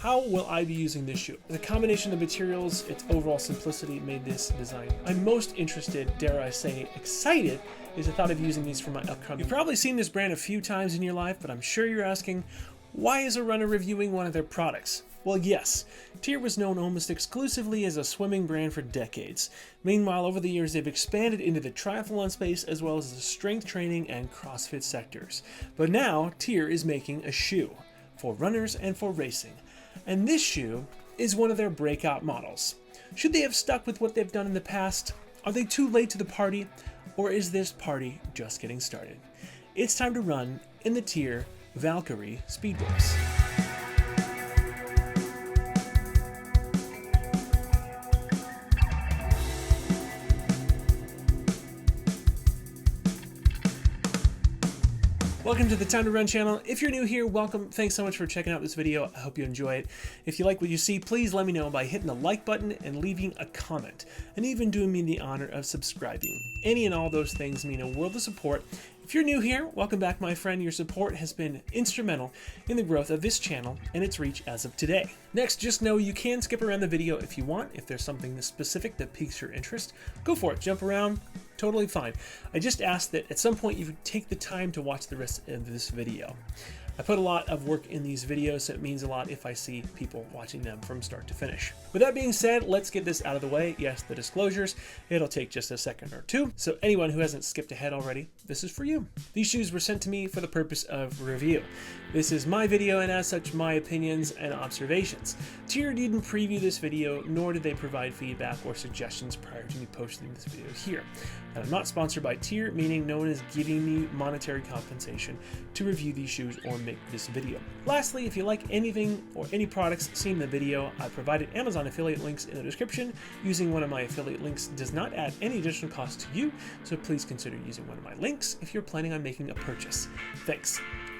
how will I be using this shoe? The combination of materials, its overall simplicity made this design I'm most interested, dare I say excited, is the thought of using these for my upcoming. You've probably seen this brand a few times in your life, but I'm sure you're asking, why is a runner reviewing one of their products? Well, yes, TYR was known almost exclusively as a swimming brand for decades. Meanwhile, over the years, they've expanded into the triathlon space as well as the strength training and CrossFit sectors. But now, TYR is making a shoe for runners and for racing. And this shoe is one of their breakout models. Should they have stuck with what they've done in the past? Are they too late to the party? Or is this party just getting started? It's time to run in the TYR Valkyrie Speedworks. Welcome to the Time to Run channel. If you're new here, welcome. Thanks so much for checking out this video. I hope you enjoy it. If you like what you see, please let me know by hitting the like button and leaving a comment, and even doing me the honor of subscribing. Any and all those things mean a world of support. If you're new here, welcome back, my friend. Your support has been instrumental in the growth of this channel and its reach as of today. Next, just know you can skip around the video if you want. If there's something specific that piques your interest, go for it. Jump around. Totally fine. I just ask that at some point you take the time to watch the rest of this video. I put a lot of work in these videos, so it means a lot if I see people watching them from start to finish. With that being said, let's get this out of the way. Yes, the disclosures. It'll take just a second or two. So anyone who hasn't skipped ahead already, this is for you. These shoes were sent to me for the purpose of review. This is my video, and as such, my opinions and observations. TYR didn't preview this video, nor did they provide feedback or suggestions prior to me posting this video here. And I'm not sponsored by TYR, meaning no one is giving me monetary compensation to review these shoes or make this video. Lastly, if you like anything or any products seen in the video, I provided Amazon affiliate links in the description. Using one of my affiliate links does not add any additional cost to you, so please consider using one of my links if you're planning on making a purchase. Thanks.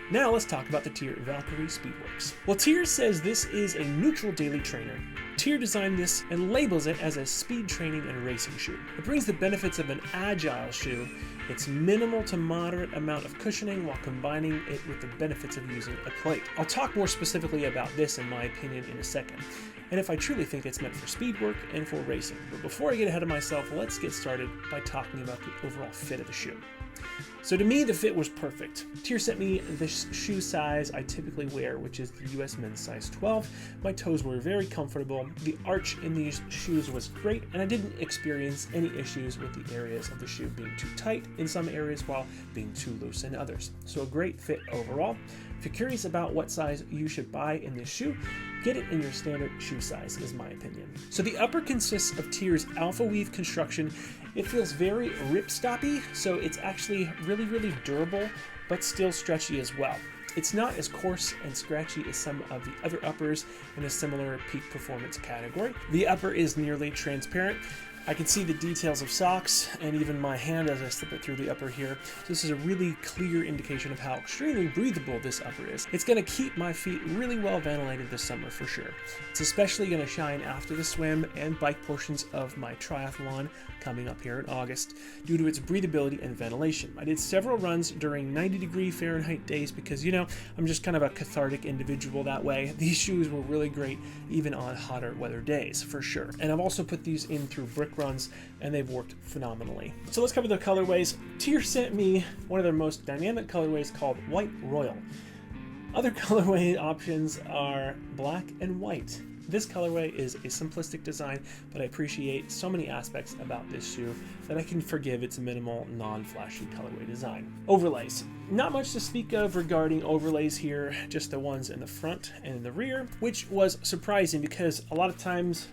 Now let's talk about the TYR Valkyrie Speedworks. Well, TYR says this is a neutral daily trainer. TYR designed this and labels it as a speed training and racing shoe. It brings the benefits of an agile shoe, its minimal to moderate amount of cushioning while combining it with the benefits of using a plate. I'll talk more specifically about this in my opinion in a second, and if I truly think it's meant for speed work and for racing. But before I get ahead of myself, let's get started by talking about the overall fit of the shoe. So to me, the fit was perfect. TYR sent me the shoe size I typically wear, which is the US men's size 12. My toes were very comfortable. The arch in these shoes was great, and I didn't experience any issues with the areas of the shoe being too tight in some areas while being too loose in others. So a great fit overall. If you're curious about what size you should buy in this shoe, get it in your standard shoe size, is my opinion. So the upper consists of TYR's alpha weave construction. It feels very ripstoppy, so it's actually really durable, but still stretchy as well. It's not as coarse and scratchy as some of the other uppers in a similar peak performance category. The upper is nearly transparent. I can see the details of socks and even my hand as I slip it through the upper here. So this is a really clear indication of how extremely breathable this upper is. It's going to keep my feet really well ventilated this summer for sure. It's especially going to shine after the swim and bike portions of my triathlon coming up here in August due to its breathability and ventilation. I did several runs during 90-degree Fahrenheit days because, you know, I'm just kind of a cathartic individual that way. These shoes were really great even on hotter weather days for sure. And I've also put these in through brick runs, and they've worked phenomenally. So let's cover the colorways. TYR sent me one of their most dynamic colorways called White Royal. Other colorway options are black and white. This colorway is a simplistic design, but I appreciate so many aspects about this shoe that I can forgive its minimal, non-flashy colorway design. Overlays. Not much to speak of regarding overlays here, just the ones in the front and in the rear, which was surprising because a lot of times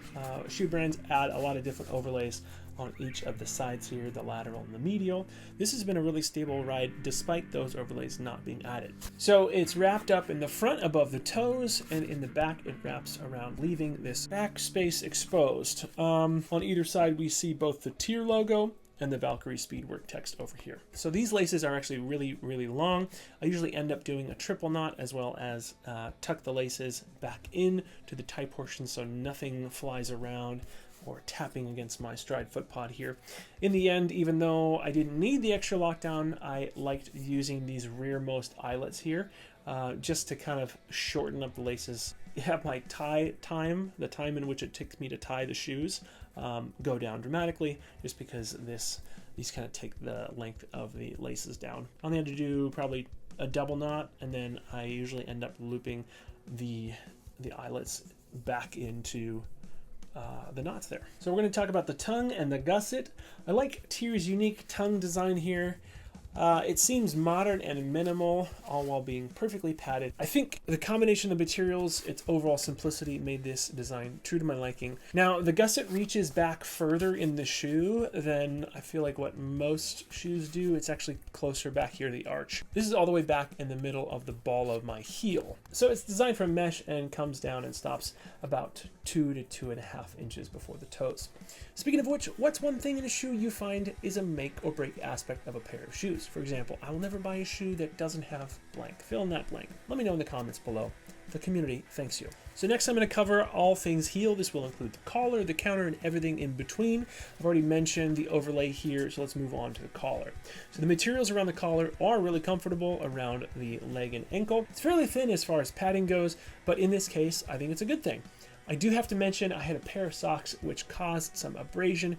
shoe brands add a lot of different overlays on each of the sides here, the lateral and the medial. This has been a really stable ride despite those overlays not being added. So it's wrapped up in the front above the toes, and in the back it wraps around, leaving this back space exposed. On either side we see both the TYR logo and the Valkyrie Speedwork text over here. So these laces are actually really long. I usually end up doing a triple knot as well as tuck the laces back in to the tie portion so nothing flies around or tapping against my stride foot pod here. In the end, even though I didn't need the extra lockdown, I liked using these rearmost eyelets here just to kind of shorten up the laces have my tie time, the time in which it takes me to tie the shoes, go down dramatically, just because these kind of take the length of the laces down. I'm going to do probably a double knot, and then I usually end up looping the eyelets back into the knots there. So we're going to talk about the tongue and the gusset. I like TYR's unique tongue design here. It seems modern and minimal, all while being perfectly padded. I think the combination of materials, its overall simplicity, made this design true to my liking. Now, the gusset reaches back further in the shoe than I feel like what most shoes do. It's actually closer back here to the arch. This is all the way back in the middle of the ball of my heel. So it's designed for mesh and comes down and stops about 2 to 2.5 inches before the toes. Speaking of which, what's one thing in a shoe you find is a make or break aspect of a pair of shoes? For example, I will never buy a shoe that doesn't have blank. Fill in that blank. Let me know in the comments below. The community thanks you. So next I'm going to cover all things heel. This will include the collar, the counter, and everything in between. I've already mentioned the overlay here, so let's move on to the collar. So the materials around the collar are really comfortable around the leg and ankle. It's fairly thin as far as padding goes, but in this case, I think it's a good thing. I do have to mention I had a pair of socks which caused some abrasion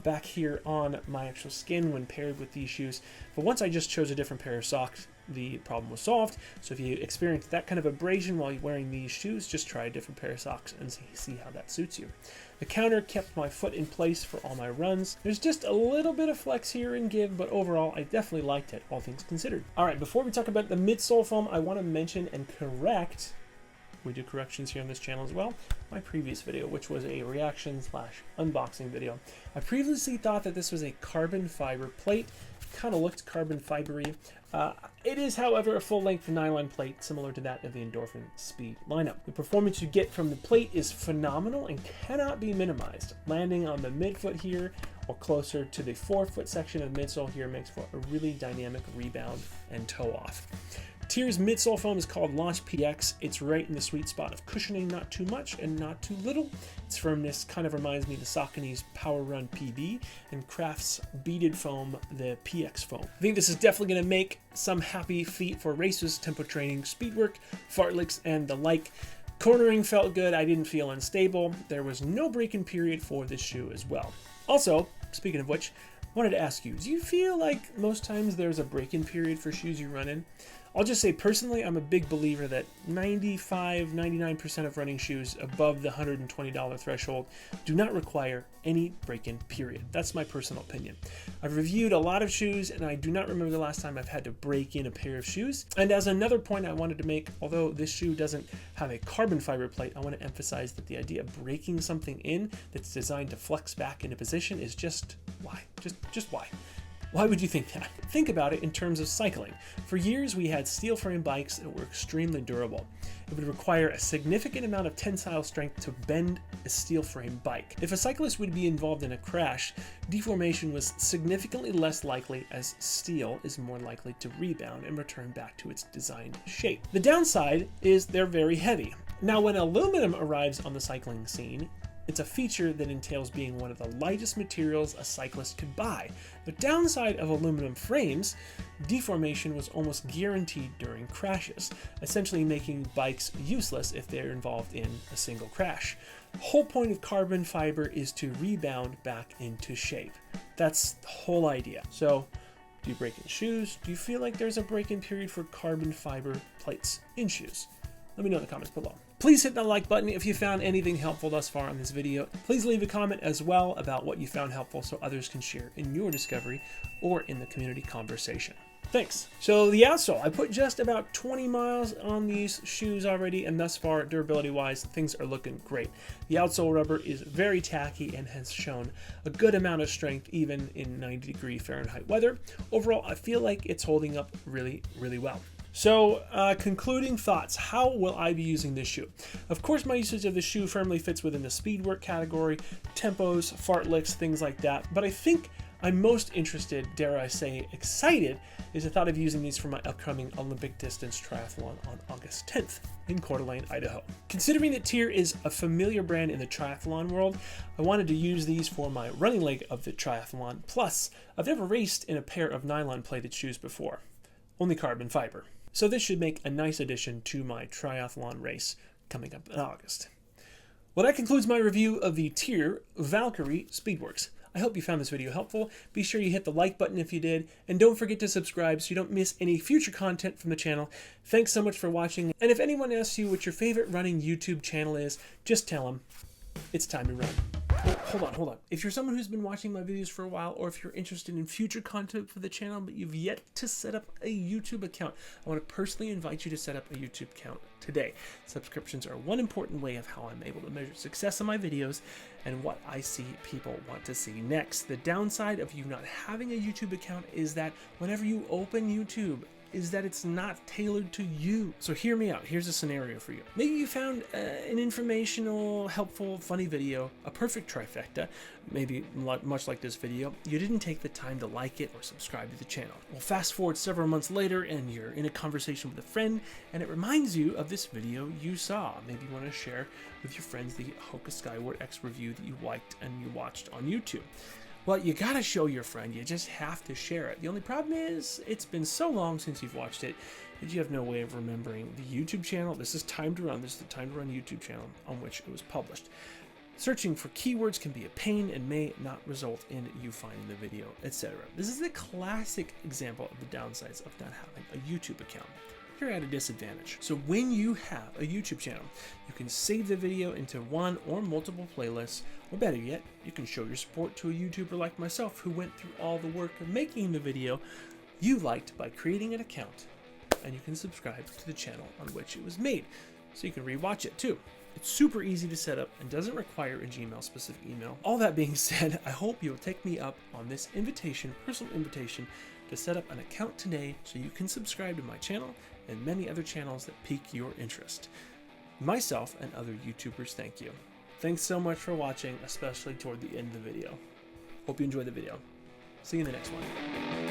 back here on my actual skin when paired with these shoes. But once I just chose a different pair of socks, the problem was solved. So if you experience that kind of abrasion while you're wearing these shoes, just try a different pair of socks and see how that suits you. The counter kept my foot in place for all my runs. There's just a little bit of flex here and give, but overall I definitely liked it, all things considered. All right, before we talk about the midsole foam, I want to mention and correct, we do corrections here on this channel as well, my previous video, which was a reaction/unboxing video. I previously thought that this was a carbon fiber plate. Kind of looked carbon fibery. It is, however, a full-length nylon plate similar to that of the Endorphin Speed lineup. The performance you get from the plate is phenomenal and cannot be minimized. Landing on the midfoot here or closer to the forefoot section of the midsole here makes for a really dynamic rebound and toe off. TYR's midsole foam is called Launch PX. It's right in the sweet spot of cushioning, not too much and not too little. Its firmness kind of reminds me of the Saucony's Power Run PB and Craft's beaded foam, the PX foam. I think this is definitely going to make some happy feet for races, tempo training, speed work, fartleks, and the like. Cornering felt good. I didn't feel unstable. There was no break-in period for this shoe as well. Also, speaking of which, I wanted to ask you, do you feel like most times there's a break-in period for shoes you run in? I'll just say personally, I'm a big believer that 95–99% of running shoes above the $120 threshold do not require any break-in period. That's my personal opinion. I've reviewed a lot of shoes and I do not remember the last time I've had to break in a pair of shoes. And as another point I wanted to make, although this shoe doesn't have a carbon fiber plate, I want to emphasize that the idea of breaking something in that's designed to flex back into position is just why? Just why? Why would you think that? Think about it in terms of cycling. For years, we had steel frame bikes that were extremely durable. It would require a significant amount of tensile strength to bend a steel frame bike. If a cyclist would be involved in a crash, deformation was significantly less likely as steel is more likely to rebound and return back to its designed shape. The downside is they're very heavy. Now, when aluminum arrives on the cycling scene, it's a feature that entails being one of the lightest materials a cyclist could buy. The downside of aluminum frames, deformation was almost guaranteed during crashes, essentially making bikes useless if they're involved in a single crash. The whole point of carbon fiber is to rebound back into shape. That's the whole idea. So, do you break in shoes? Do you feel like there's a break-in period for carbon fiber plates in shoes? Let me know in the comments below. Please hit that like button if you found anything helpful thus far on this video. Please leave a comment as well about what you found helpful so others can share in your discovery or in the community conversation. Thanks. So the outsole, I put just about 20 miles on these shoes already, and thus far, durability-wise, things are looking great. The outsole rubber is very tacky and has shown a good amount of strength even in 90-degree Fahrenheit weather. Overall, I feel like it's holding up really, really well. So, concluding thoughts, how will I be using this shoe? Of course, my usage of the shoe firmly fits within the speedwork category, tempos, fartleks, things like that, but I think I'm most interested, dare I say excited, is the thought of using these for my upcoming Olympic distance triathlon on August 10th in Coeur d'Alene, Idaho. Considering that TYR is a familiar brand in the triathlon world, I wanted to use these for my running leg of the triathlon, plus I've never raced in a pair of nylon plated shoes before, only carbon fiber. So this should make a nice addition to my triathlon race coming up in August. Well, that concludes my review of the TYR Valkyrie Speedworks. I hope you found this video helpful. Be sure you hit the like button if you did, and don't forget to subscribe so you don't miss any future content from the channel. Thanks so much for watching, and if anyone asks you what your favorite running YouTube channel is, just tell them it's time to run. Oh, hold on. If you're someone who's been watching my videos for a while, or if you're interested in future content for the channel, but you've yet to set up a YouTube account, I want to personally invite you to set up a YouTube account today. Subscriptions are one important way of how I'm able to measure success on my videos and what I see people want to see next. The downside of you not having a YouTube account is that whenever you open YouTube, is that it's not tailored to you. So hear me out. Here's a scenario for you. Maybe you found an informational, helpful, funny video, a perfect trifecta, maybe much like this video. You didn't take the time to like it or subscribe to the channel. Well, fast forward several months later and you're in a conversation with a friend and it reminds you of this video you saw. Maybe you want to share with your friends the Hoka Skyward X review that you liked and you watched on YouTube. Well, you gotta show your friend. You just have to share it. The only problem is it's been so long since you've watched it that you have no way of remembering the YouTube channel. This is Time to Run. This is the Time to Run YouTube channel on which it was published. Searching for keywords can be a pain and may not result in you finding the video, etc. This is the classic example of the downsides of not having a YouTube account. You're at a disadvantage. So when you have a YouTube channel, you can save the video into one or multiple playlists, or better yet, you can show your support to a YouTuber like myself who went through all the work of making the video you liked by creating an account, and you can subscribe to the channel on which it was made, so you can rewatch it too. It's super easy to set up and doesn't require a Gmail specific email. All that being said, I hope you'll take me up on this invitation, personal invitation, to set up an account today so you can subscribe to my channel and many other channels that pique your interest. Myself and other YouTubers thank you. Thanks so much for watching, especially toward the end of the video. Hope you enjoyed the video. See you in the next one.